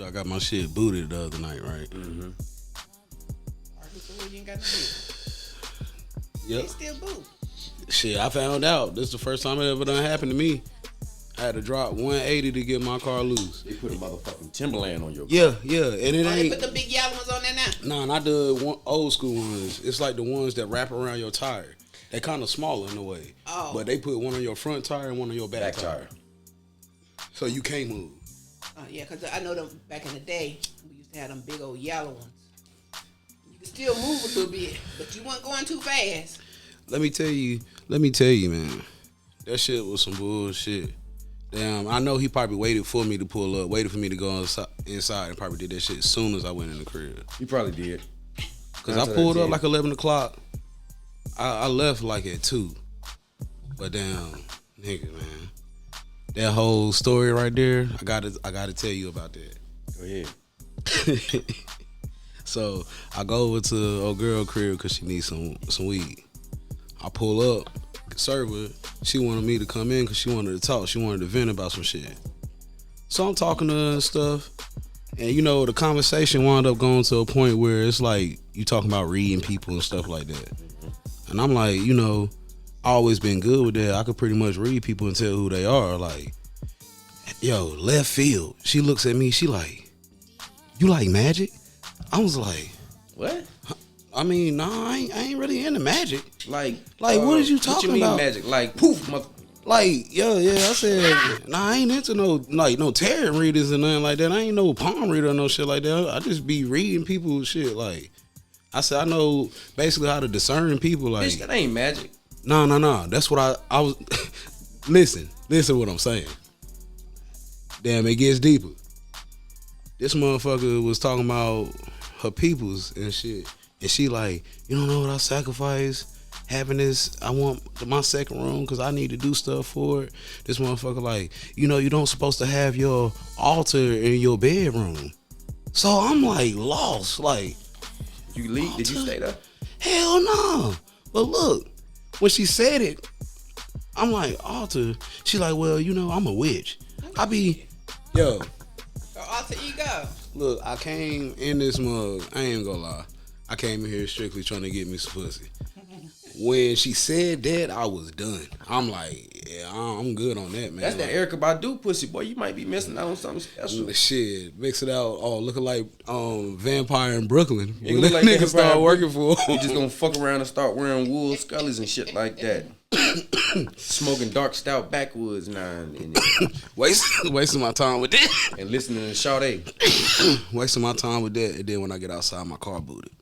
I got my shit booted the other night, right? Mm-hmm. You ain't got to do. Yep. They still boot. Shit, I found out. This is the first time it ever done happened to me. I had to drop 180 to get my car loose. They put a motherfucking Timberland on your car. Yeah, and it They ain't. put the big yellow ones on there now. Nah, not the old school ones. It's like the ones that wrap around your tire. They kind of smaller in a way. Oh. But they put one on your front tire and one on your back tire. tire. So you can't move. Yeah, because I know them back in the day, we used to have them big old yellow ones. You could still move a little bit, but you weren't going too fast. Let me tell you, man. That shit was some bullshit. Damn, I know he probably waited for me to pull up, waited for me to go inside and probably did that shit as soon as I went in the crib. You probably did. Because I pulled up like 11 o'clock. I left like at 2. But damn, nigga, man. That whole story right there, I gotta tell you about that. Go ahead. So I go over to old girl crib because she needs some weed. I pull up, serve her. She wanted me to come in because she wanted to talk. She wanted to vent about some shit. So I'm talking to her and stuff. And you know, the conversation wound up going to a point where it's like you talking about reading people and stuff like that. And I'm like, you know, I always been good with that. I could pretty much read people and tell who they are. Like, yo, left field. She looks at me. She like, you like Magic? I was like, what? I mean, nah, I ain't really into Magic. Like what is you talking what you mean about? Magic? Like poof, mother. Like, yeah. I said, nah, I ain't into no tarot readers and nothing like that. I ain't no palm reader or no shit like that. I just be reading people's shit. Like, I said, I know basically how to discern people. Like, Bitch, that ain't magic. No. That's what I was. Listen to what I'm saying. Damn, it gets deeper. This motherfucker was talking about her peoples and shit. And she like, you don't know what I sacrificed having this. I want my second room because I need to do stuff for it. This motherfucker like, you know, you don't supposed to have your altar in your bedroom. So I'm like lost. Like, You leave? altar? Did you stay there? Hell no. But look, when she said it, I'm like, altar. She like, well, you know, I'm a witch. I be, yo. Alter ego. Look, I came in this mug. I ain't gonna lie. I came in here strictly trying to get me some pussy. When she said that, I was done. I'm like, yeah, I'm good on that, man. That's that Erykah Badu pussy, boy. You might be missing out on something special. Shit, mix it out. Oh, looking like Vampire in Brooklyn. You When look that like nigga Vampire start in working for him. You just gonna fuck around and start wearing wool scullies and shit like that. Smoking dark stout backwoods now and Wasting my time with that. and listening to Sade. Wasting my time with that. And then when I get outside, my car booted.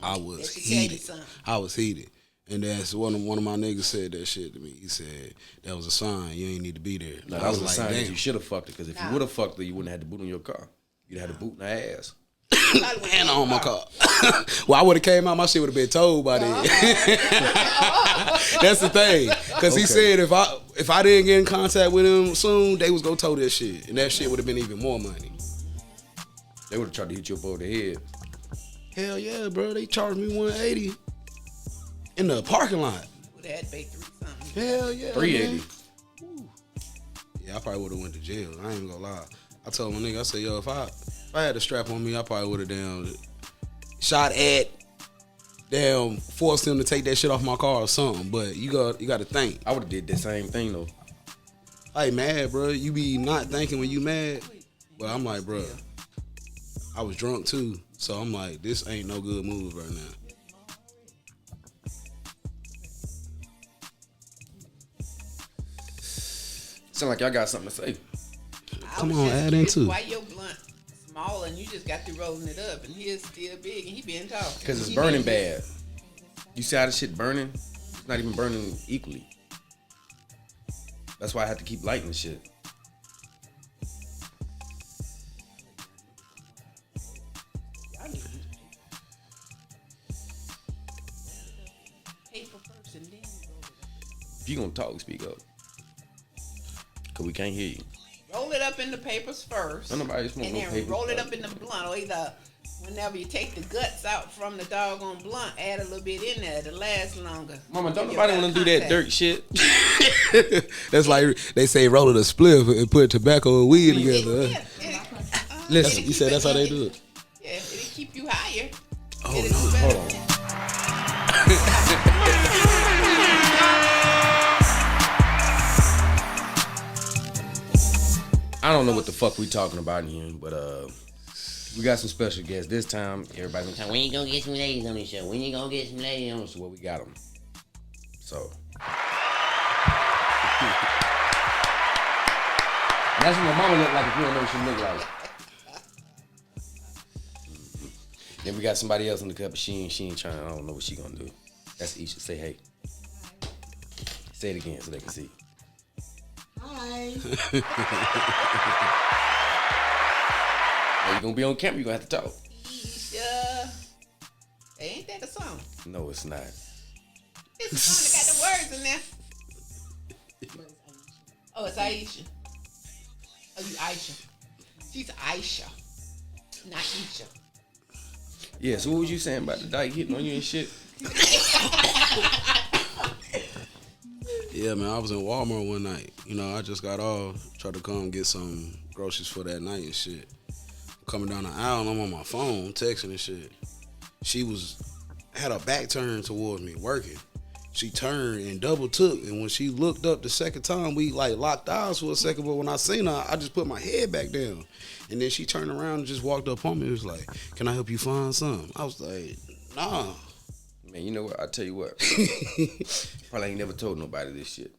I was heated. I was heated. And that's one of my niggas said that shit to me. He said, that was a sign. You ain't need to be there. No, I that was a like, sign that damn. you should have fucked her. Because if you would have fucked her, you wouldn't have had to boot on your car. You'd have had to boot in her ass. And on my car. Well, I would have came out, my shit would have been told by then. That's the thing. Because he said if I didn't get in contact with him soon, they was going to tow that shit. And that shit would have been even more money. They would have tried to hit you up over the head. Hell yeah, bro. They charged me 180 in the parking lot. Would have had to pay 3 something. Hell yeah. 380. Yeah, I probably would have went to jail. I ain't gonna lie. I told my nigga, I said, yo, if I had a strap on me, I probably would have damn shot at, damn forced him to take that shit off my car or something. But you got to think. I would have did the same thing though. Like mad, bro. You be not thinking when you mad. But I'm like, bro, I was drunk too. So I'm like, this ain't no good move right now. Sound like y'all got something to say. Come on, add into it. Why your blunt small and you just got through rolling it up and his still big and he been talking? Because it's burning bad. You see how this shit burning? It's not even burning equally. That's why I have to keep lighting shit. Paper first and then roll it up. If you gonna talk, speak up. Cause we can't hear you. Roll it up in the papers first. Don't nobody smoke and no then papers, roll it bro. up in the blunt. Or either whenever you take the guts out from the doggone blunt, add a little bit in there to last longer. Mama, don't Then you nobody got want to do that contact. dirt shit. That's like they say roll it a spliff and put tobacco and weed together. Yeah. Listen, You said that's how they do it. Yeah, it'll keep you higher. Oh It'll no! do better. Hold on. I don't know what the fuck we talking about in here, but we got some special guests this time. Everybody been talking, when you gonna get some ladies on the show? When you gonna get some ladies on the show? Well, we got them. So that's what my mama look like if you don't know what she look like. Then we got somebody else in the cup, but she ain't trying. I don't know what she gonna do. That's Isha. Say hey. Say it again so they can see. Hi. Hey, you gonna be on camera? You gonna have to talk. Isha. Hey, ain't that a song? No, it's not. It's a song that got the words in there. Oh, it's Aisha. Oh, you Aisha. She's Aisha, not Isha. Yeah. So what was you saying about the dyke hitting on you and shit? Yeah, man, I was in Walmart one night. You know, I just got off, tried to come get some groceries for that night and shit. Coming down the aisle, and I'm on my phone, texting and shit. She had her back turned towards me, working. She turned and double took, and when she looked up the second time, we like locked eyes for a second, but when I seen her, I just put my head back down. And then she turned around and just walked up on me. It was like, can I help you find something? I was like, nah. Man, you know what? I tell you what. Probably ain't never told nobody this shit.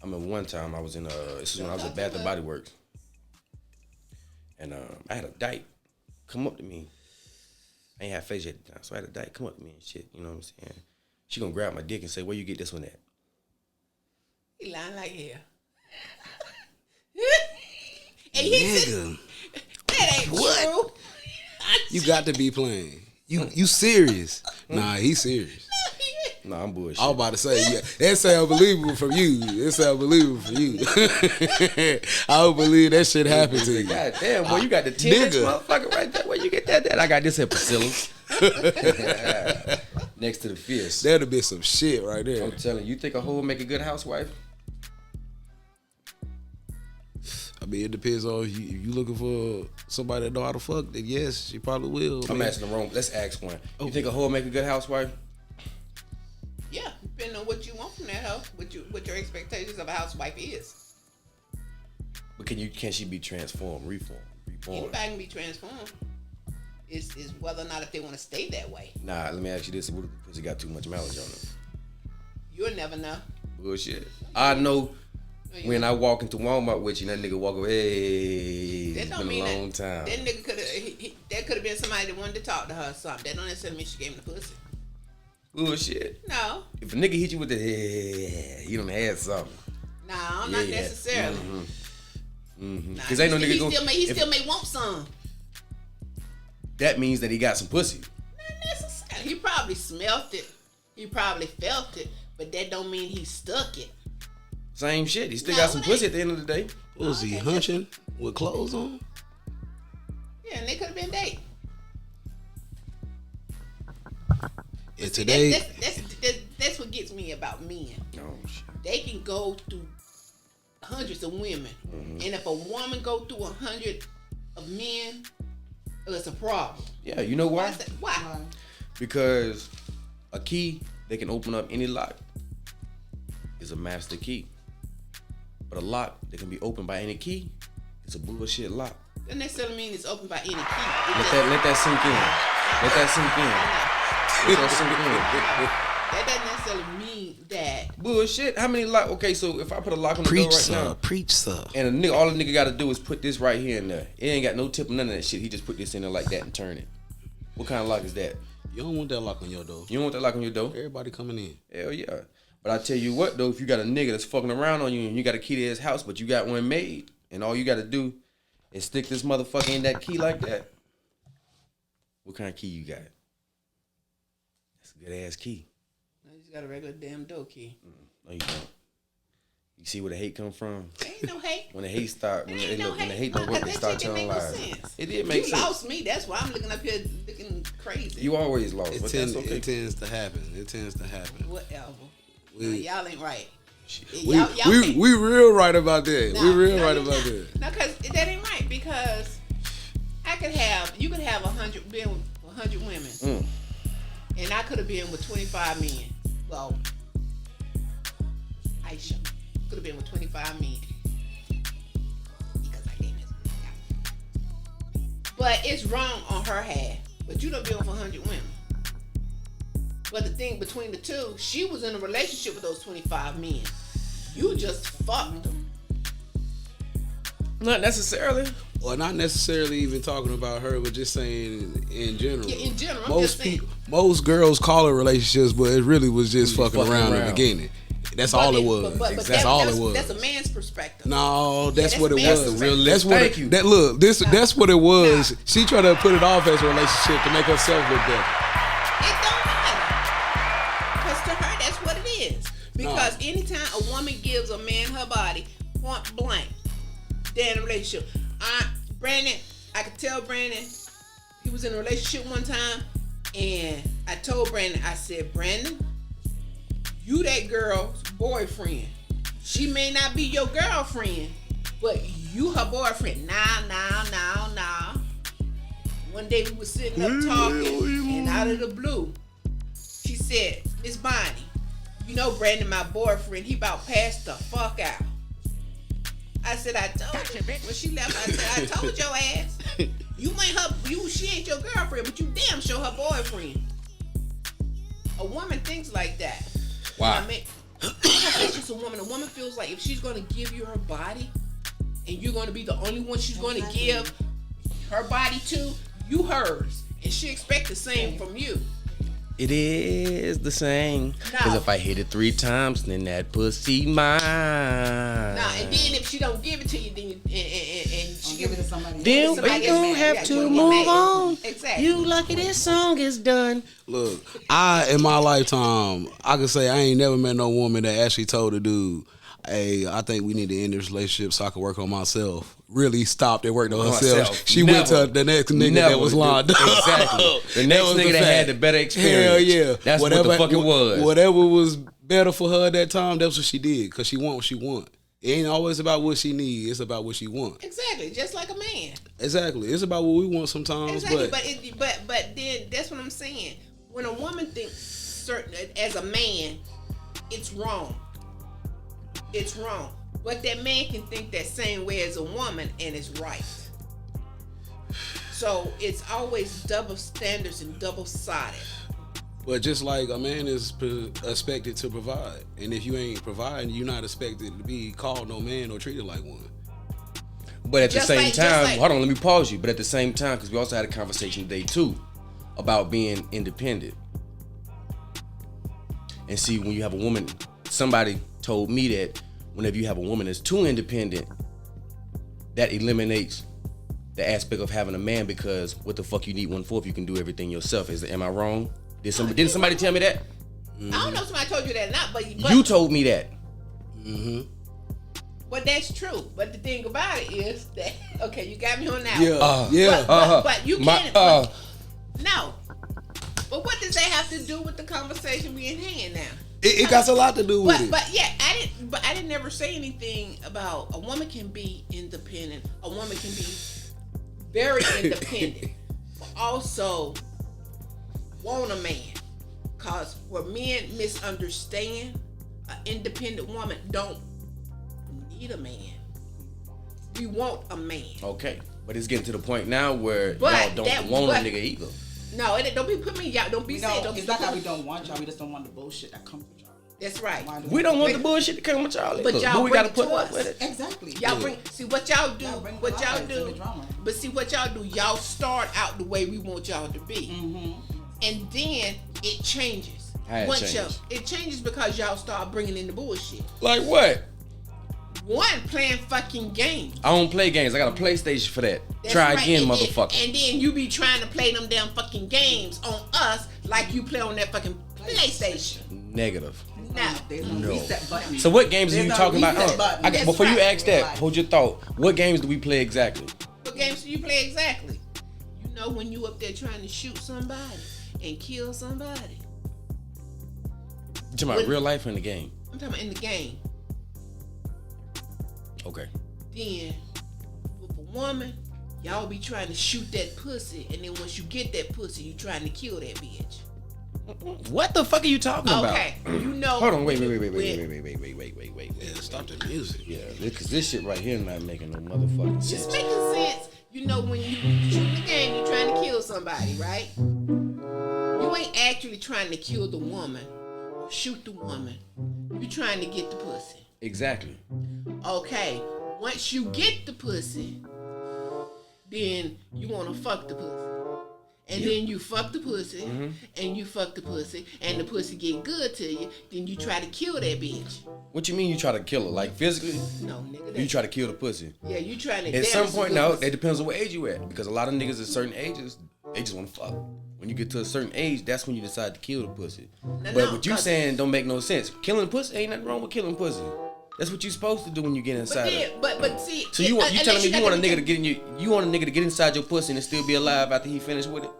I remember one time I was in this is when I was at Bath and Body Works, and I had a dyke come up to me. I ain't had face at the time, so I had a dyke come up to me and shit. You know what I'm saying? She gonna grab my dick and say, "Where you get this one at?" He lying like hell. And he said, Nigga, that ain't What? true. you got to be playing. You serious? Nah, he serious. Nah, I'm bullshit. I was about to say, yeah, that sound believable from you. It sound believable from you. I don't believe that shit happened to you. God damn, boy, you got the 10 Nigga. motherfucker right there. Where you get that? I got this here, Priscilla. Next to the fist. That'd be some shit right there. I'm telling you, think a hoe will make a good housewife? I mean, it depends on if you looking for somebody that know how to fuck, then yes, she probably will. I'm man. asking the wrong. Let's ask one. You think a hoe will make a good housewife? Yeah, depending on what you want from that hoe, what your expectations of a housewife is. But can she be transformed, reborn? Anybody can be transformed. It's whether or not if they want to stay that way. Nah, let me ask you this: what if the pussy got too much mileage on it? You'll never know. Bullshit. I know when I walk into Walmart with you, and that nigga walk away. Hey, That it's don't been mean a long time. That nigga could have. That could have been somebody that wanted to talk to her or something. That don't necessarily mean she gave him the pussy. Bullshit. No. If a nigga hit you with the hey, he done had something. No, Yeah, not yeah. necessarily. Mm-hmm. Nah, Cause ain't no nigga he gonna. still may want some. That means that he got some pussy. Not necessarily. He probably smelt it. He probably felt it, but that don't mean he stuck it. Same shit. He still No, got some it pussy ain't. at the end of the day. Was he hunching with clothes on? Yeah, and they could have been dating. And today, That's what gets me about men. Oh shit. They can go through hundreds of women, and if a woman go through 100 of men, it's a problem. Yeah, you know why? Why? Because a key that can open up any lock is a master key. But a lock that can be opened by any key is a bullshit lock. Doesn't necessarily mean it's open by any key. Let that sink in. Let that sink in. Let that sink in. That doesn't necessarily mean that. Bullshit. How many lock? Okay, so if I put a lock on the door preach, right sir. now, Preach, sir. and a nigga, all the nigga got to do is put this right here and there. It ain't got no tip or none of that shit. He just put this in there like that and turn it. What kind of lock is that? You don't want that lock on your door. You don't want that lock on your door? Everybody coming in. Hell yeah. But I tell you what though, if you got a nigga that's fucking around on you and you got a key to his house, but you got one made, and all you got to do is stick this motherfucker in that key like that. What kind of key you got? That's a good ass key. No, you just got a regular damn door key. No, you don't. You see where the hate come from? Ain't no hate. When the hate start, when Ain't no the hate hate. don't work, That they shit start didn't telling make no lies. sense. It did make You sense. lost me. That's why I'm looking up here looking crazy. You always lost, It but tends, that's okay. it tends to happen. It tends to happen. Whatever. We- Nah, y'all ain't right. We, Y'all can't- we real right about that. Nah, we real no, right you're about not. that. No, because that ain't right. Because you could have 100 been with 100 women, and I could have been with 25 men. Well, Aisha could have been with 25 men because I gave it. But it's wrong on her half. But you done been with 100 women. But the thing between the two, she was in a relationship with those 25 men. You just fucked them. Not necessarily. Or not necessarily even talking about her, but just saying in general. Yeah, in general, I'm just saying. Most girls call it relationships, but it really was just fucking around in the beginning. That's all it was. That's all it was. That's a man's perspective. No, that's what it That's was. the real That's what Thank you. That's what it was. She tried to put it off as a relationship to make herself look better. It don't matter. Because to her, that's what it is. Because anytime a woman gives a man her body, point blank, they're in a relationship. Brandon, I could tell Brandon, he was in a relationship one time, and I told Brandon, I said, Brandon, you that girl's boyfriend. She may not be your girlfriend, but you her boyfriend. Nah. One day we were sitting up talking, and out of the blue, she said, Miss Bonnie, you know Brandon, my boyfriend, he about passed the fuck out. I said, I told you. When she left, I said, I told your ass. She ain't your girlfriend, but you damn sure her boyfriend. A woman thinks like that. Wow. I mean, it's just a woman. A woman feels like if she's going to give you her body, and you're going to be the only one she's going to give her body to, you hers. And she expects the same from you. It is the same. Because if I hit it 3 times, then that pussy mine. And then if she don't give it to you, then and she give it to somebody. Then we gon' have to move on. Exactly. You lucky this song is done. Look, in my lifetime, I can say I ain't never met no woman that actually told a dude, hey, I think we need to end this relationship so I can work on myself. Really stopped and worked on herself. She went to the next nigga that was lined up. Exactly. The next nigga that had the better experience. Hell yeah. That's what the fuck it was. Whatever was better for her at that time, that's what she did. Because she want what she want. It ain't always about what she need. It's about what she want. Exactly. Just like a man. Exactly. It's about what we want sometimes. Exactly. But then that's what I'm saying. When a woman thinks certain as a man, it's wrong. It's wrong. But that man can think that same way as a woman, and it's right. So it's always double standards and double-sided. But just like a man is expected to provide, and if you ain't providing, you're not expected to be called no man or treated like one. But at the same time, hold on, let me pause you. But at the same time, because we also had a conversation today too about being independent. And see, when you have a woman, somebody told me that whenever you have a woman that's too independent, that eliminates the aspect of having a man, because what the fuck you need one for if you can do everything yourself? Am I wrong? Didn't somebody tell me that? I don't know if somebody told you that or not, but you told me that. Mm-hmm. But that's true. But the thing about it is that, okay, you got me on that. Yeah. But you can't. No. But what does that have to do with the conversation we in hand now? It got a lot to do with it. But yeah, I didn't never say anything about a woman can be independent. A woman can be very independent, but also want a man. Cause where men misunderstand, an independent woman don't need a man. We want a man. Okay, but it's getting to the point now where y'all don't want a nigga either. No, don't be putting me y'all. Don't be saying. It's not that we don't want y'all. We just don't want the bullshit that comes with y'all. That's right. We don't want the bullshit that comes with y'all. But y'all we bring gotta it put to up us. with it. Exactly. Y'all bring. See what y'all do. What y'all do. But see what y'all do. Y'all start out the way we want y'all to be, and then it changes. It changes because y'all start bringing in the bullshit. Like what? One, playing fucking games. I don't play games. I got a PlayStation for that. That's Try right. again, motherfucker. And then you be trying to play them damn fucking games on us like you play on that fucking PlayStation. Negative. There's no reset button. So what games are you talking about? Before you ask that, Right. hold your thought. What games do we play exactly? What games do you play exactly? You know when you up there trying to shoot somebody and kill somebody. You talking about real life or in the game? I'm talking about in the game. Okay. Then with a woman, y'all be trying to shoot that pussy, and then once you get that pussy, you trying to kill that bitch. What the fuck are you talking about? Okay, you know. Hold on, wait. Yeah, stop the music. Yeah, because this shit right here not making no motherfucking It's sense. making sense. You know, when you shoot the game, you trying to kill somebody, right? You ain't actually trying to kill the woman or shoot the woman. You trying to get the pussy. Exactly. Okay, once you get the pussy, then you want to fuck the pussy. And then you fuck the pussy, and you fuck the pussy, and the pussy get good to you, then you try to kill that bitch. What you mean you try to kill her? Like physically? No, nigga. You try to kill the pussy. Yeah, you trying to. At some damage point the now, pussy. it depends on what age you at. Because a lot of niggas at certain ages, they just want to fuck. When you get to a certain age, that's when you decide to kill the pussy. But what you saying don't make no sense. Killing pussy ain't nothing wrong with killing pussy. That's what you supposed to do when you get inside. But see. So you telling me you want a nigga to get in you want a nigga to get inside your pussy and still be alive after he finished with it?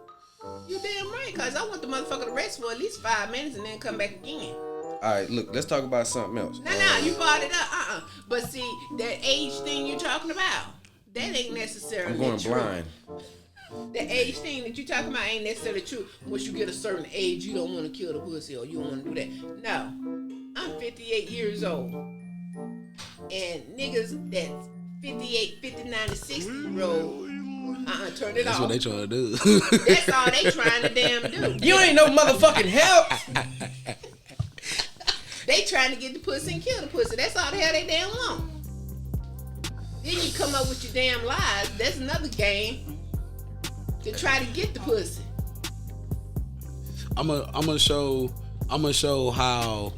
You damn right, cause I want the motherfucker to rest for at least 5 minutes and then come back again. All right, look, let's talk about something else. Nah, you brought it up. But see, that age thing you're talking about, that ain't necessarily I'm going true. blind. The age thing that you talking about ain't necessarily true. Once you get a certain age, you don't want to kill the pussy or you don't want to do that. No, I'm 58 years old. And niggas that's 58, 59, and 60-year-old, turn it That's off. what they trying to do. That's all they trying to damn do. You ain't no motherfucking help. They trying to get the pussy and kill the pussy. That's all the hell they damn want. Then you come up with your damn lies. That's another game to try to get the pussy. I'm gonna show how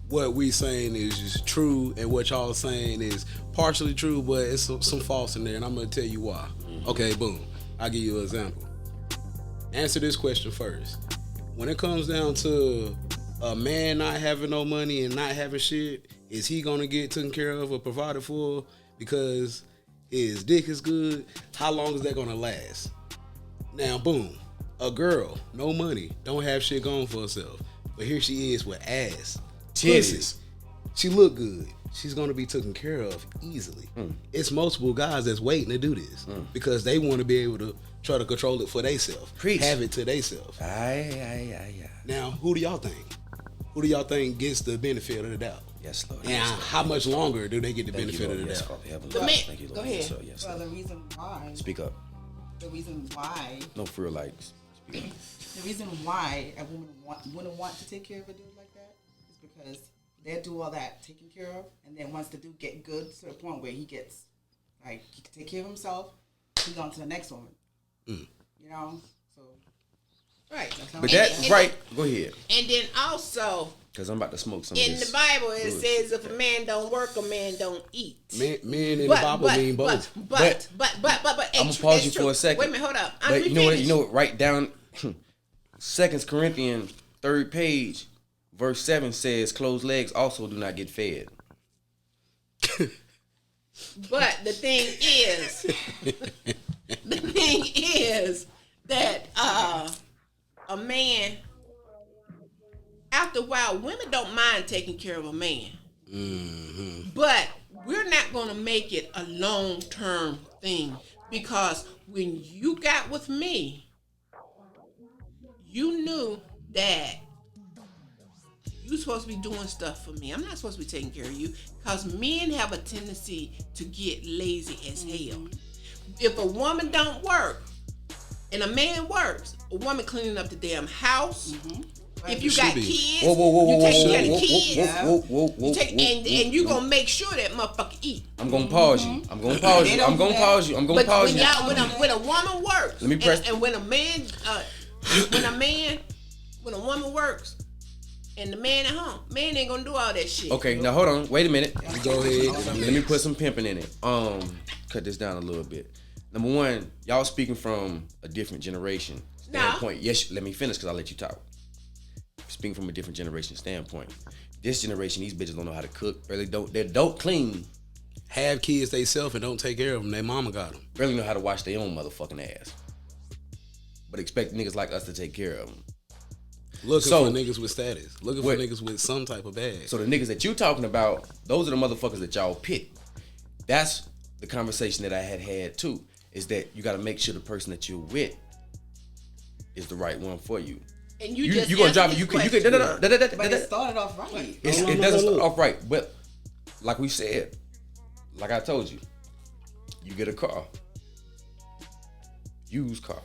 what we saying is just true and what y'all saying is partially true, but it's some false in there, and I'm gonna tell you why. Okay, boom. I'll give you an example. Answer this question first. When it comes down to a man not having no money and not having shit, is he gonna get taken care of or provided for because his dick is good? How long is that gonna last? Now, boom. A girl, no money, don't have shit going for herself, but here she is with ass, Titties. pussy. She look good. She's gonna be taken care of easily. It's multiple guys that's waiting to do this because they want to be able to try to control it for themselves, have it to themselves. Aye. Now, who do y'all think? Who do y'all think gets the benefit of the doubt? Yes, Lord. And Yes, Lord. how much longer do they get the Thank you, benefit Lord. of the Yes, doubt? Father Heavenly The Father. man- Thank you, Lord. go ahead. Yes, Lord. Yes, Well, Lord. the reason why, No, for real, like, speak up. the reason why a woman wouldn't want to take care of a dude like that is because they do all that taking care of, and then once the dude get good to the point where he gets, like, he can take care of himself, he's on to the next woman. You know, so Right. But that, right, go ahead. And then also, Because I'm about to smoke some in of this. the Bible, it fluid. says if a man don't work, a man don't eat. Men in the Bible mean both. But I'm gonna pause you for a second. Wait a minute, hold up. But you know what? Write down 2 Corinthians 3rd page, verse 7 says, "Closed legs also do not get fed." But the thing is that a man, after a while, women don't mind taking care of a man. But we're not going to make it a long-term thing because when you got with me, you knew that you supposed to be doing stuff for me. I'm not supposed to be taking care of you because men have a tendency to get lazy as hell. If a woman don't work and a man works, a woman cleaning up the damn house. If you got kids, you take care of the kids. You take and you gonna make sure that motherfucker eat. I'm gonna pause you. I'm gonna pause you. I'm gonna pause you. I'm gonna But pause when you. y'all, when a woman works, Let me press- and when a man, when a woman works, and the man at home, man ain't gonna do all that shit. Okay, now hold on. Wait a minute. Go ahead. Let me put some pimping in it. Cut this down a little bit. Number one, y'all speaking from a different generation standpoint. Yes, let me finish because I'll let you talk. Speaking from a different generation standpoint. This generation, these bitches don't know how to cook. Really don't. They don't clean. Have kids they self and don't take care of them. Their mama got them. Really know how to wash their own motherfucking ass. But expect niggas like us to take care of them. Looking So- for niggas with status. Looking for Wait. niggas with some type of bag. So the niggas that you talking about, those are the motherfuckers that y'all pick. That's the conversation that I had too. is that you got to make sure the person that you're with is the right one for you. And you just gonna drive it. You can. But it started off right. It doesn't start off right, but like we said, like I told you, you get a car, used car.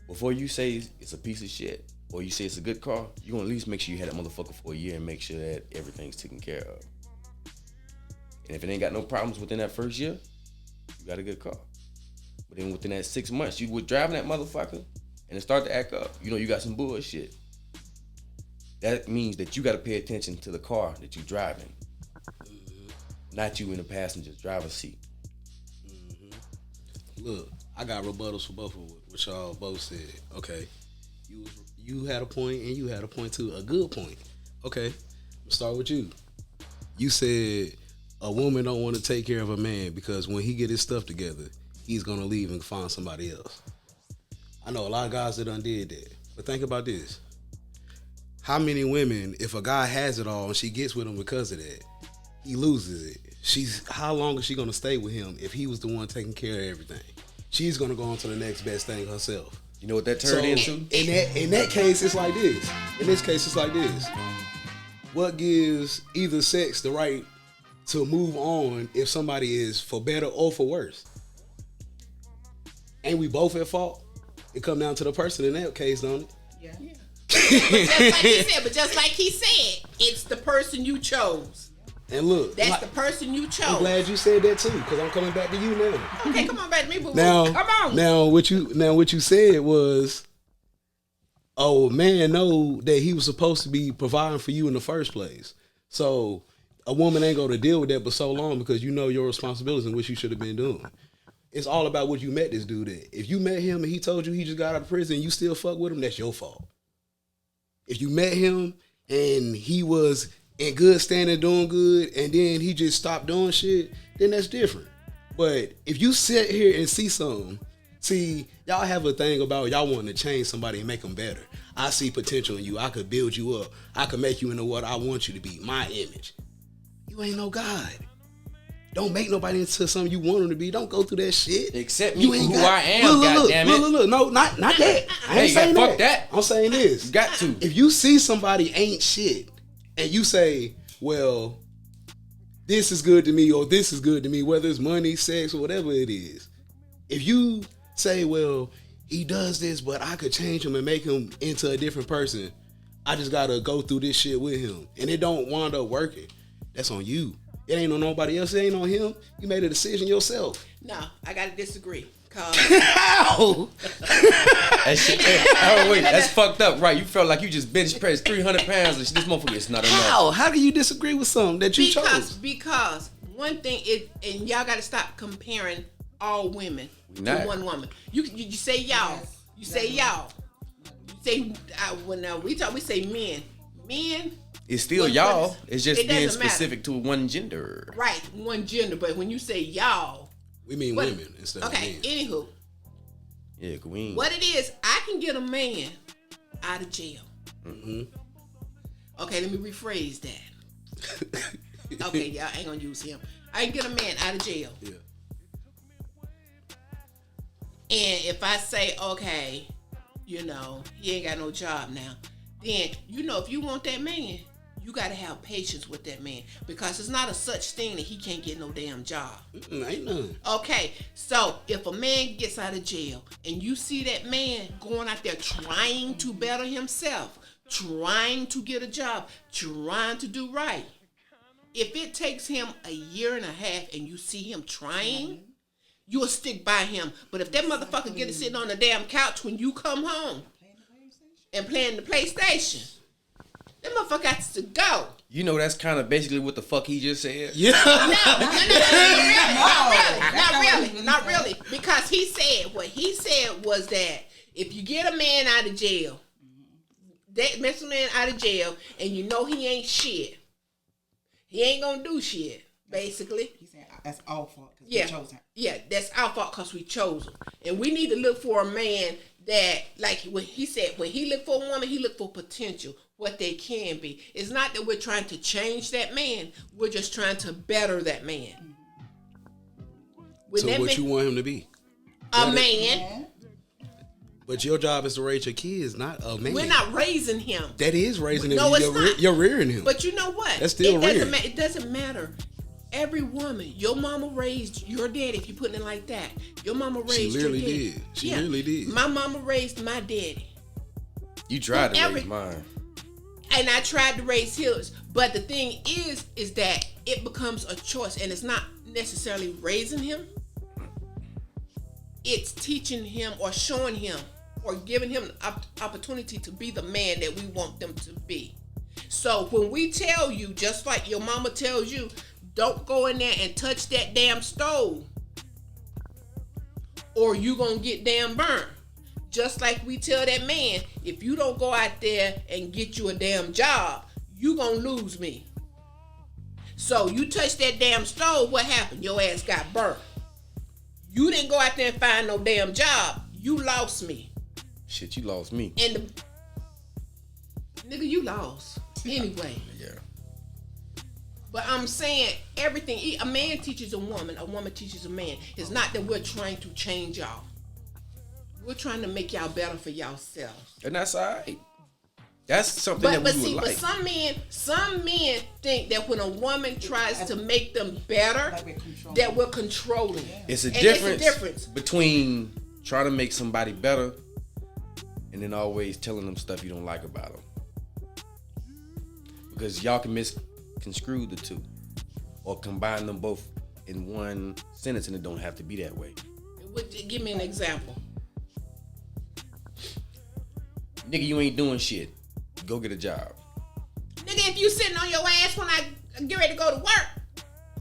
Before you say it's a piece of shit or you say it's a good car, you gonna at least make sure you had that motherfucker for a year and make sure that everything's taken care of. And if it ain't got no problems within that first year, you got a good car. But then within that 6 months, you were driving that motherfucker and it started to act up. You know you got some bullshit. That means that you got to pay attention to the car that you're driving, not you in the passenger's driver's seat. Look, I got rebuttals for both of what y'all both said. Okay, you had a point and you had a point too, a good point. Okay, let's start with you. You said a woman don't want to take care of a man because when he get his stuff together, he's gonna leave and find somebody else. I know a lot of guys that done did that, but think about this. How many women, if a guy has it all and she gets with him because of that, he loses it. How long is she gonna stay with him if he was the one taking care of everything? She's gonna go on to the next best thing herself. You know what that turned into? In that case, it's like this. In this case, it's like this. What gives either sex the right to move on if somebody is for better or for worse? Ain't we both at fault? It come down to the person in that case, don't it? Yeah. But just like he said, it's the person you chose. And look, That's the person you chose. I'm glad you said that too, because I'm coming back to you now. Okay, come on back to me, boo. Now, Come on. Now what you said was, oh, man know that he was supposed to be providing for you in the first place. So a woman ain't gonna deal with that for so long because you know your responsibilities and what you should have been doing. It's all about what you met this dude at. If you met him and he told you he just got out of prison and you still fuck with him, that's your fault. If you met him and he was in good standing, doing good, and then he just stopped doing shit, then that's different. But if you sit here and see something, y'all have a thing about y'all wanting to change somebody and make them better. I see potential in you. I could build you up. I could make you into what I want you to be, my image. You ain't no God. Don't make nobody into something you want them to be. Don't go through that shit. Accept me for who I am, goddammit. Look. No, not that. I ain't saying fuck that. I'm saying this. You got to. If you see somebody ain't shit, and you say, well, this is good to me or this is good to me, whether it's money, sex, or whatever it is. If you say, well, he does this, but I could change him and make him into a different person, I just gotta go through this shit with him, and it don't wind up working, that's on you. It ain't on nobody else. It ain't on him. You made a decision yourself. No, I gotta disagree. Cause How? That shit, oh wait, that's fucked up, right? You felt like you just bench pressed 300 pounds and this motherfucker is not enough. How do you disagree with something that you chose? Because one thing and y'all gotta stop comparing all women to one woman. You say y'all. Yes. You say y'all. You say when we say men. Men. It's still y'all. It's just being doesn't specific to one gender. Right, one gender. But when you say y'all, we mean women instead of men. Okay, anywho. Yeah, queen. What it is, I can get a man out of jail. Mm-hmm. Okay, let me rephrase that. Okay, y'all ain't gonna use him. I can get a man out of jail. Yeah. And if I say, okay, he ain't got no job now, then, if you want that man, you got to have patience with that man because it's not a such thing that he can't get no damn job. Ain't none. Okay, so if a man gets out of jail and you see that man going out there trying to better himself, trying to get a job, trying to do right, if it takes him a year and a half and you see him trying, you'll stick by him. But if that motherfucker get to sitting on the damn couch when you come home and playing the PlayStation, that motherfucker got to go. You know that's kind of basically what the fuck he just said. Yeah. Not really. Because what he said was that if you get a man out of jail, that Mexican man out of jail, and you know he ain't shit, he ain't gonna do shit, basically. He's saying that's our fault because we chose him. Yeah, that's our fault because we chose him. And we need to look for a man that, like when he said, when he look for a woman, he look for potential, what they can be. It's not that we're trying to change that man. We're just trying to better that man. When So what you want him to be? a man. But your job is to raise your kids, not a man. We're not raising him. That is raising him. No, it's not. You're rearing him. But you know what? That's still rearing. It doesn't matter. Every woman, your mama raised your daddy, if you putting it like that. Your mama raised your daddy. She literally did. She really did. My mama raised my daddy. You tried to raise mine. And I tried to raise his. But the thing is that it becomes a choice. And it's not necessarily raising him. It's teaching him or showing him or giving him an opportunity to be the man that we want them to be. So when we tell you, just like your mama tells you, don't go in there and touch that damn stove or you gonna get damn burned. Just like we tell that man, if you don't go out there and get you a damn job, you gonna lose me. So you touch that damn stove, what happened? Your ass got burnt. You didn't go out there and find no damn job. You lost me. Shit, you lost me. And nigga, you lost. Anyway. Yeah. But I'm saying everything, a man teaches a woman teaches a man. It's not that we're trying to change y'all. We're trying to make y'all better for yourselves. And that's all right. That's something that we would like. But some men think that when a woman tries to make them better, that we're controlling. It's a difference between trying to make somebody better and then always telling them stuff you don't like about them. Because y'all can misconstrue the two or combine them both in one sentence, and it don't have to be that way. Give me an example. Nigga, you ain't doing shit. Go get a job. Nigga, if you sitting on your ass when I get ready to go to work,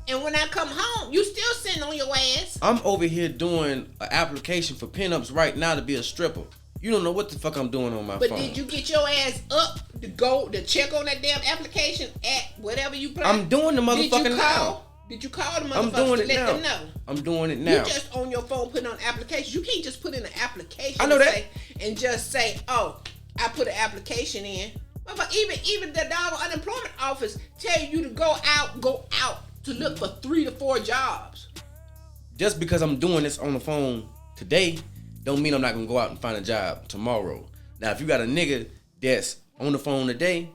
and when I come home, you still sitting on your ass. I'm over here doing an application for pinups right now to be a stripper. You don't know what the fuck I'm doing on my phone. But did you get your ass up to check on that damn application at whatever you play? I'm doing the motherfucking now. Did you call the motherfuckers to let them know? I'm doing it now. You just on your phone putting on applications. You can't just put in an application. I know that. And just say, oh, I put an application in. But even the dog unemployment office tell you to go out to look for 3 to 4 jobs. Just because I'm doing this on the phone today, don't mean I'm not gonna go out and find a job tomorrow. Now, if you got a nigga that's on the phone today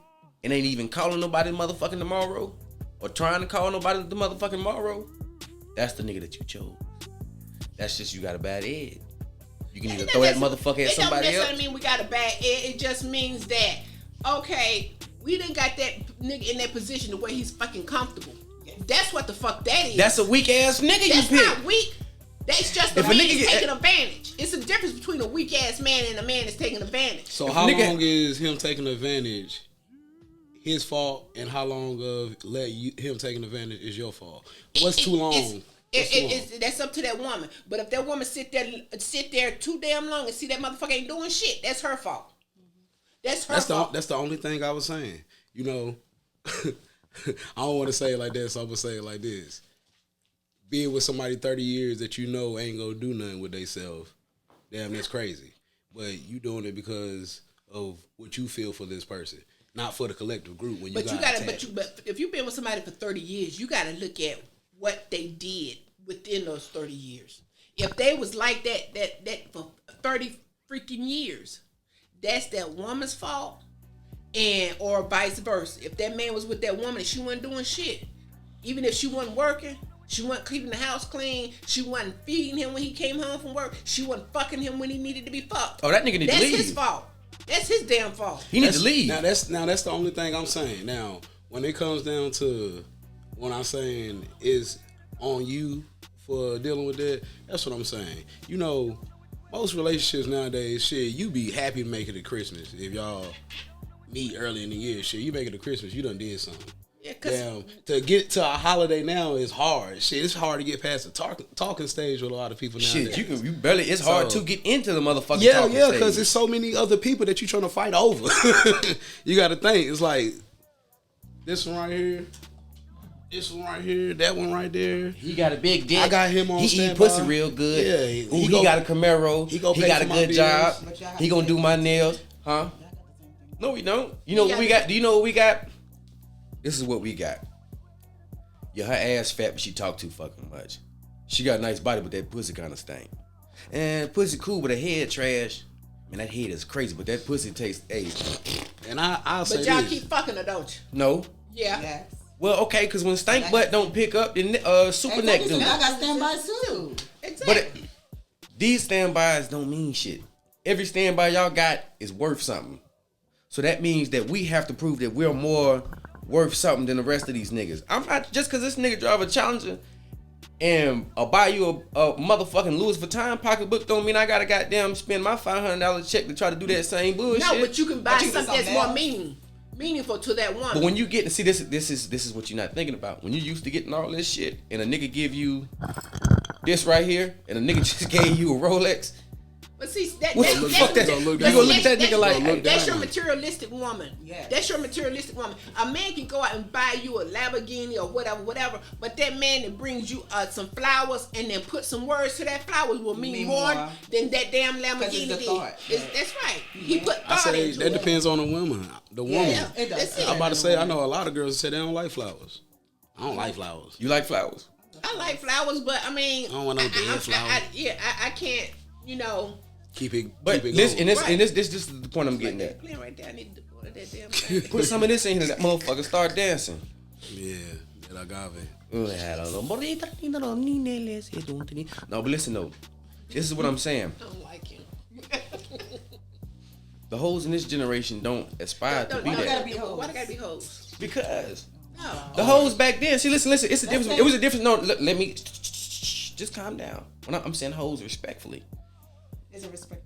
and ain't even calling nobody motherfucking tomorrow, or trying to call nobody the motherfucking tomorrow, that's the nigga that you chose. That's just you got a bad egg. You can either throw that motherfucker at somebody else. It don't necessarily mean we got a bad egg. It just means that, okay, we done got that nigga in that position to where he's fucking comfortable. That's what the fuck that is. That's a weak ass nigga you pick. That's not weak. That's just a man taking advantage. It's a difference between a weak ass man and a man that's taking advantage. So how long is him taking advantage his fault, and how long of him taking advantage is your fault? What's too long? That's up to that woman. But if that woman sit there too damn long and see that motherfucker ain't doing shit, that's her fault. That's her fault. That's the only thing I was saying. You know, I don't want to say it like that, so I'm gonna say it like this: being with somebody 30 years that you know ain't gonna do nothing with themselves, damn, that's crazy. But you doing it because of what you feel for this person, not for the collective group. But if you've been with somebody for 30 years, you gotta look at what they did within those 30 years. If they was like that for 30 freaking years, that's that woman's fault, or vice versa. If that man was with that woman and she wasn't doing shit, even if she wasn't working, she wasn't keeping the house clean, she wasn't feeding him when he came home from work, she wasn't fucking him when he needed to be fucked. Oh, that nigga need to leave. That's his fault. That's his damn fault. He needs to leave. Now that's the only thing I'm saying. Now, when it comes down to what I'm saying is on you for dealing with that, that's what I'm saying. You know, most relationships nowadays, shit, you be happy to make it to Christmas. If y'all meet early in the year, shit, you make it to Christmas, you done did something. Yeah, damn, to get to a holiday now is hard. Shit, it's hard to get past the talking stage with a lot of people nowadays. Shit, you barely. It's hard to get into the motherfucking talking stage. Yeah, because there's so many other people that you trying to fight over. You got to think. It's like this one right here. This one right here, that one right there. He got a big dick. I got him on standby. He eat pussy real good. Yeah, he got a Camaro. He got a good job. He gonna do my nails, huh? No, we don't. You know what we got? Do you know what we got? This is what we got. Yeah, her ass fat, but she talk too fucking much. She got a nice body, but that pussy kind of stank. And pussy cool, but her head trash. Man, that head is crazy, but that pussy tastes And I'll say But y'all this. keep fucking her, don't you? No. Yeah. Yes. Well, okay, because when stank butt don't pick up, then super neck Exactly, do. so I got standby too. Exactly. But these standbys don't mean shit. Every standby y'all got is worth something. So that means that we have to prove that we're more worth something than the rest of these niggas. I'm not just because this nigga drive a Challenger and I'll buy you a motherfucking Louis Vuitton pocketbook don't mean I gotta goddamn spend my $500 check to try to do that same bullshit. no, but you can buy you something can that's something more else. meaningful to that woman. But when you get to see this is what you're not thinking about. When you used to getting all this shit and a nigga give you this right here and a nigga just gave you a Rolex. But see, that, What that, the that's, fuck that- that's, you gonna look at that nigga like- that's your materialistic woman. Yeah. That's your materialistic woman. A man can go out and buy you a Lamborghini or whatever, but that man that brings you some flowers and then put some words to that flowers will mean more than that damn Lamborghini the did. thought. That's right. He put I thought say into that it. depends on the woman. The woman. Yeah, It does. that's it. I'm about to say I know a lot of girls that say they don't like flowers. I don't like flowers. You like flowers? I like flowers, but I mean, I don't want no dead flowers. I can't, you know. Keep it. But keep it this going. and this is the point I'm getting at. Playing right there, I need to order that damn thing. Put some of this in here, that motherfucker start dancing. Yeah, that agave. No, but listen though, this is what I'm saying. I don't like him. The hoes in this generation don't aspire to be Why that they gotta be hoes? because No. the hoes back then. See, listen. It's a difference. It was a difference. No, let me just calm down. When I'm saying hoes respectfully. Is it respectful?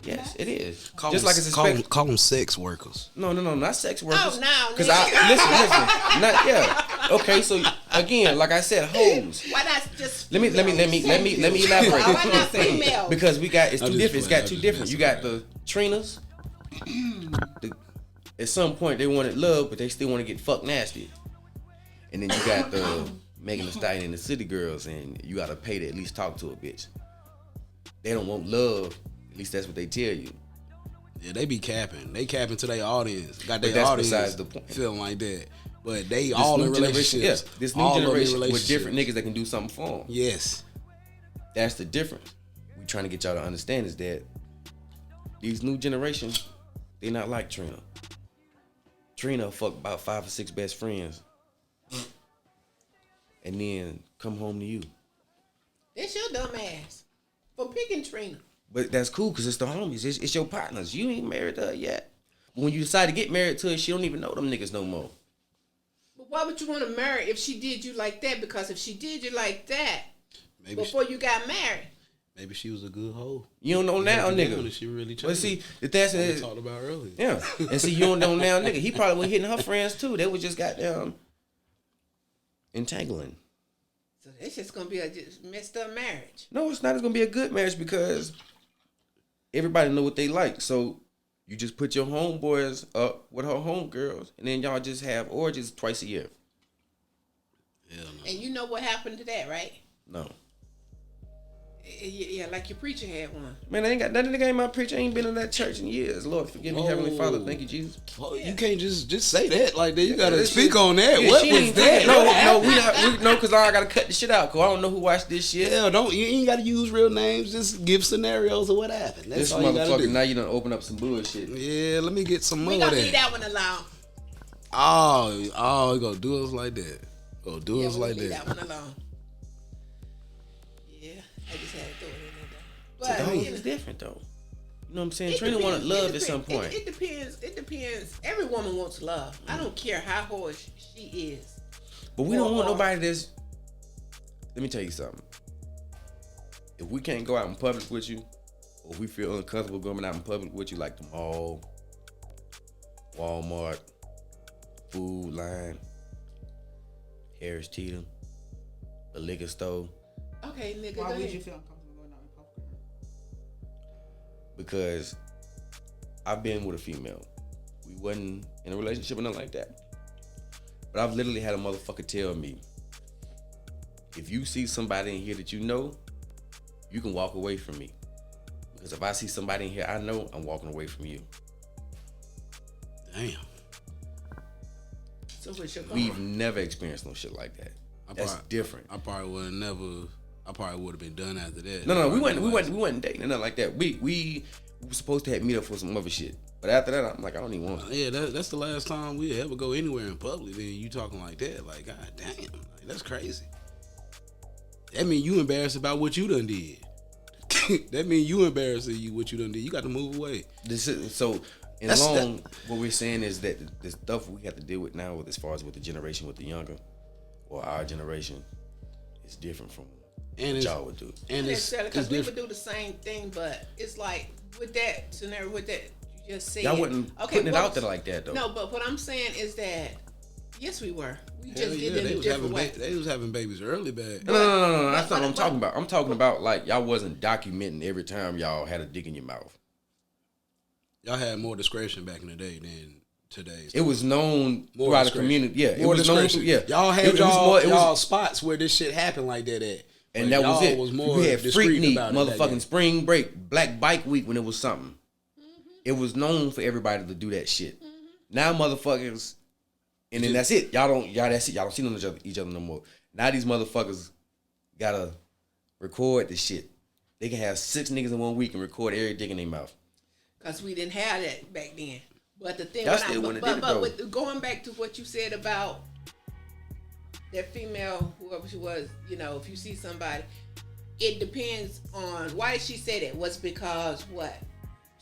Yes, it is. Call Just them, like it's call them sex workers. No, not sex workers. Oh, no, Because nigga. listen, not yeah. Okay, so again, like I said, hoes. Why not just Let me elaborate. Why not female? Because it's I'm two just different. It's got playing. two I'm different. just You got messing the Trinas. At some point they wanted love, but they still want to get fuck nasty. And then you got the Megan Thee Stallion and the City Girls, and you gotta pay to at least talk to a bitch. They don't want love. At least that's what they tell you. Yeah, they be capping. They capping to their audience. Got But their that's audience besides the point. feeling like that. But they This all new in generation, relationships. yeah, this new All of them in generation with relationships. different niggas that can do something for them. Yes. That's the difference. We trying to get y'all to understand is that these new generations, they not like Trina. Trina fuck about 5 or 6 best friends, and then come home to you. That's your dumb ass for picking Trina. But that's cool because it's the homies. It's your partners. You ain't married to her yet. But when you decide to get married to her, she don't even know them niggas no more. But why would you want to marry if she did you like that? Because if she did you like that Maybe before you got married, maybe she was a good hoe. You don't know now, Yeah, nigga. She really changed. But see, the thing we is, talked about earlier. yeah. And see, you don't know now, nigga. He probably was hitting her friends too. They was just goddamn entangling. so it's just gonna be a just messed up marriage. No, it's not. It's gonna be a good marriage because everybody know what they like. So you just put your homeboys up with her homegirls, and then y'all just have orgies twice a year. Hell no. And you know what happened to that, right? No, Yeah, like your preacher had one. man, I ain't got nothing against my preacher. I ain't been in that church in years. Lord, forgive me, Heavenly Father. Thank you, Jesus. Well, you can't just say that like that. You gotta This speak shit- on that. Yeah, What she was ain't- that? No, because I gotta cut the shit out. Cause I don't know who watched this shit. Yeah, don't you ain't gotta use real names. Just give scenarios of what happened. That's This all you gotta motherfucker. do. Now you done open up some bullshit. Yeah, let me get some more We of gonna leave that. that one alone. Oh, you gonna do us like that? Go do Yeah, us we'll like leave that? that one alone. Yeah, I just had to throw it in there. The But hoes you know, is different though. You know what I'm saying? it Trina depends. wanted love It at some depends. point. It depends. It depends. Every woman wants love. I don't care how horse she is. But we don't want Or- nobody that's. Let me tell you something. If we can't go out in public with you, or we feel uncomfortable going out in public with you, like the mall, Walmart, Food Line, Harris Teeter, the liquor store, Okay, nigga, Why go would ahead. you feel uncomfortable going out in public? because I've been with a female. We wasn't in a relationship or nothing like that. But I've literally had a motherfucker tell me, if you see somebody in here that you know, you can walk away from me. Because if I see somebody in here I know, I'm walking away from you. Damn. So what's your We've never experienced no shit like that. That's different. I probably would never. I probably would have been done after that. No, we wasn't dating, nothing like that. We were supposed to have meet up for some other shit. But after that, I'm like, I don't even want to. Yeah, that's the last time we ever go anywhere in public. Then you talking like that, like, god damn, like, that's crazy. That mean you embarrassed about what you done did. That mean you embarrassing you what you done did. You got to move away. What we're saying is that the stuff we have to deal with now, as far as with the generation, with the younger, or our generation, is different from what y'all would do. And because we would do the same thing, but it's like with that scenario, with that you just said, y'all wasn't putting it out there like that though. No, but what I'm saying is that yes, we were. We just did it they in a was different way. They was having babies early back. No. That's not what I'm talking about. I'm talking about like y'all wasn't documenting every time y'all had a dick in your mouth. Y'all had more discretion back in the day than today. It was known throughout the community. Yeah, it was known. Y'all had y'all spots where this shit happened like that at. And that was it. We had Freak Neat, motherfucking Spring Break, Black Bike Week when it was something. It was known for everybody to do that shit. Now motherfuckers, and then that's it. That's it. Y'all don't see each other no more. Now these motherfuckers gotta record the shit. They can have 6 niggas in 1 week and record every dick in their mouth. Because we didn't have that back then. But the thing, but going back to what you said about that female, whoever she was, you know, if you see somebody, it depends on why did she say that? Was because what?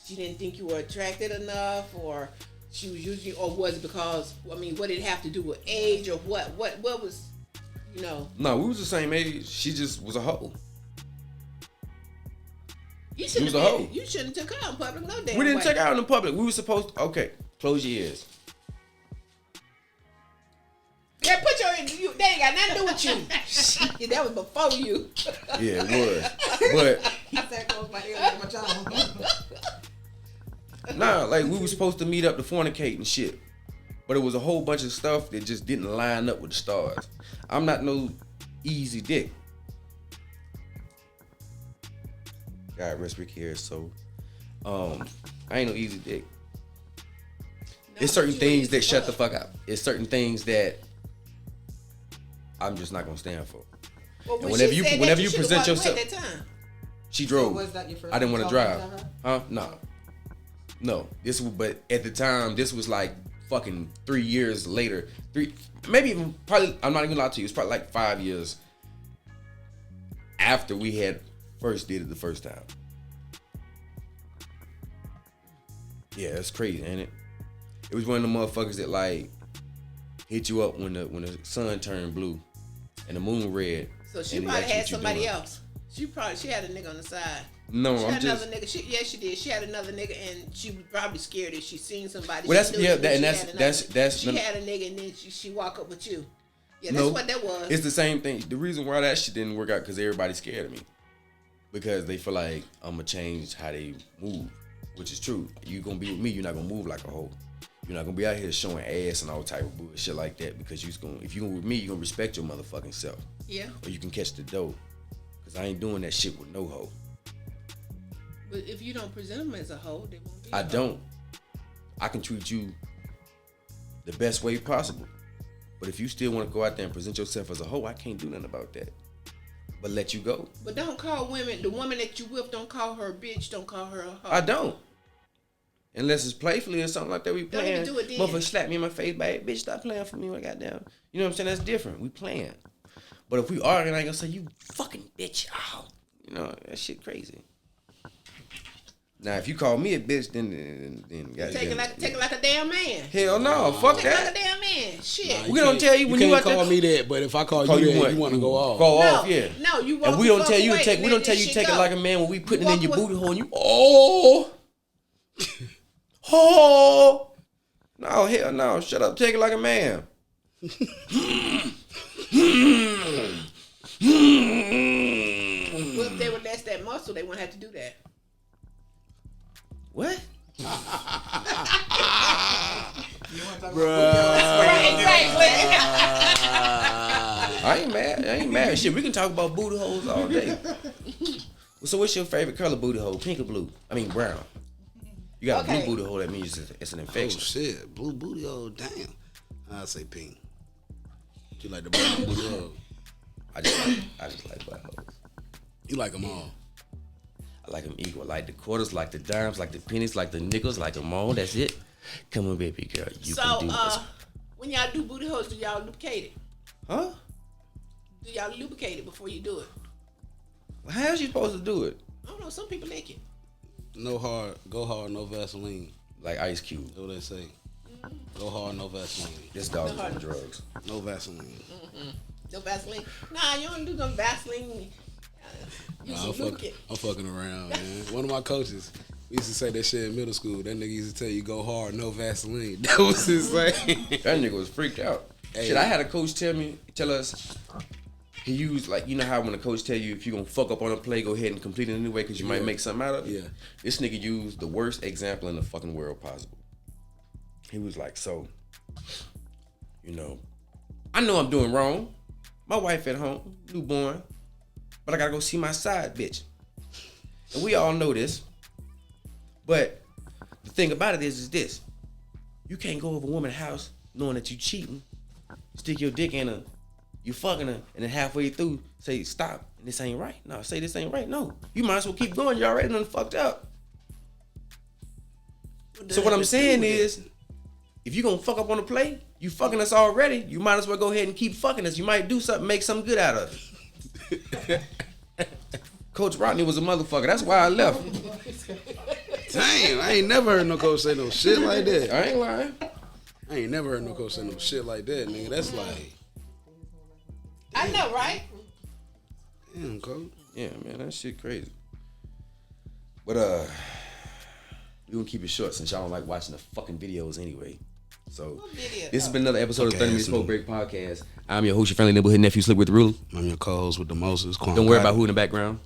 She didn't think you were attracted enough, or she was usually, or was it because, I mean, what did it have to do with age, or what was, you know? No, we was the same age. She just was a hoe. You shouldn't took her out in public, no damn. We didn't way. take her out in public. We were supposed to, okay, close your ears. Yeah, put your, that ain't got nothing to do with you. Shit, that was before you. Yeah, it was. But I said close my ears like my child. Nah, like we were supposed to meet up to fornicate and shit. But it was a whole bunch of stuff that just didn't line up with the stars. I'm not no easy dick. God rest Rick here, so I ain't no easy dick. No, it's certain things that shut the fuck up. It's certain things that I'm just not gonna stand for. Well, and whenever you present yourself, she drove. So was that your first I didn't want to drive. Huh? No. Oh. No. But at the time, this was like fucking 3 years later. Maybe even probably. I'm not even lying to you. It's probably like 5 years after we had first did it the first time. Yeah, that's crazy, ain't it? It was one of the motherfuckers that like hit you up when the sun turned blue and the moon red. So she probably had somebody else. She had a nigga on the side. No, she I'm had just. Another nigga. She did. She had another nigga, and she was probably scared if she seen somebody. Well, that's She had a nigga, and then she walk up with you. Yeah, that's what that was. It's the same thing. The reason why that shit didn't work out because everybody's scared of me. Because they feel like I'm gonna change how they move, which is true. You gonna be with me, you're not gonna move like a hoe. You're not gonna be out here showing ass and all type of bullshit like that. Because if you with me, you gonna respect your motherfucking self. Yeah. Or you can catch the dough. Cause I ain't doing that shit with no hoe. But if you don't present them as a hoe, they won't be. I don't. I can treat you the best way possible. But if you still want to go out there and present yourself as a hoe, I can't do nothing about that. But let you go. But don't call the woman that you with, don't call her a bitch, don't call her a hoe. I don't. Unless it's playfully or something like that, we playing. Don't even do it then. Motherfucker slap me in my face, babe, bitch, stop playing for me, goddamn. You know what I'm saying? That's different. We playing. But if we arguing, I ain't gonna say, you fucking bitch. Oh. You know, that shit crazy. Now, if you call me a bitch, then take it like a damn man. Hell no, fuck take that. Take it like a damn man. Shit. We don't tell you when you can't call me that, but if I call you that, you want to go off. Go off, yeah. No, you. And we don't tell you take. We don't tell you take it like a man when we putting it in your booty hole and you. Oh. Oh. No, hell no. Shut up. Take it like a man. Well, if they would less that muscle, they wouldn't have to do that. What? I ain't mad. Shit, we can talk about booty holes all day. So what's your favorite color booty hole? Pink or blue? I mean brown. You got a blue booty hole, that means it's an infection. Oh shit, blue booty hole, damn. I'd say pink. You like the brown booty hole? I just like black holes. You like them all. I like them equal. Like the quarters, like the dimes, like the pennies, like the nickels, like them all. That's it. Come on, baby girl. You can do this. When y'all do booty holes, do y'all lubricate it? Huh? Do y'all lubricate it before you do it? How else you supposed to do it? I don't know. Some people like it. No hard, go hard, no Vaseline. Like Ice Cube. That's what they say. Go hard, no Vaseline. This dog is on drugs. No Vaseline. No Vaseline. Nah, you don't do no Vaseline. Nah, I'm fucking around, man. One of my coaches used to say that shit in middle school. That nigga used to tell you go hard, no Vaseline. That was his saying. That nigga was freaked out. Hey. Shit, I had a coach tell us he used, like, you know how when a coach tell you if you're gonna fuck up on a play, go ahead and complete it anyway because you might make something out of it. Yeah. This nigga used the worst example in the fucking world possible. He was like, so, you know, I know I'm doing wrong. My wife at home, newborn, but I gotta go see my side bitch. And we all know this. But the thing about it is this. You can't go over a woman's house knowing that you cheating, stick your dick in her, you fucking her, and then halfway through say stop, and this ain't right. No, say this ain't right. No, you might as well keep going. You already done fucked up. So what I'm saying is, if you gonna fuck up on the play, you fucking us already. You might as well go ahead and keep fucking us. You might do something, make something good out of it. Coach Rodney was a motherfucker. That's why I left. Damn, I ain't never heard no coach say no shit like that. I ain't lying. I ain't never heard no coach say no shit like that, nigga. That's like, I know, right? damn, coach. Yeah, man, that shit crazy. But we gonna keep it short since y'all don't like watching the fucking videos anyway. So Video. this has been another episode of Okay, 30 Minute so- Smoke Break Podcast. I'm your host, your friendly neighborhood nephew, Slick with the Ruler. I'm your co-host with the Moses. Don't worry about who in the background.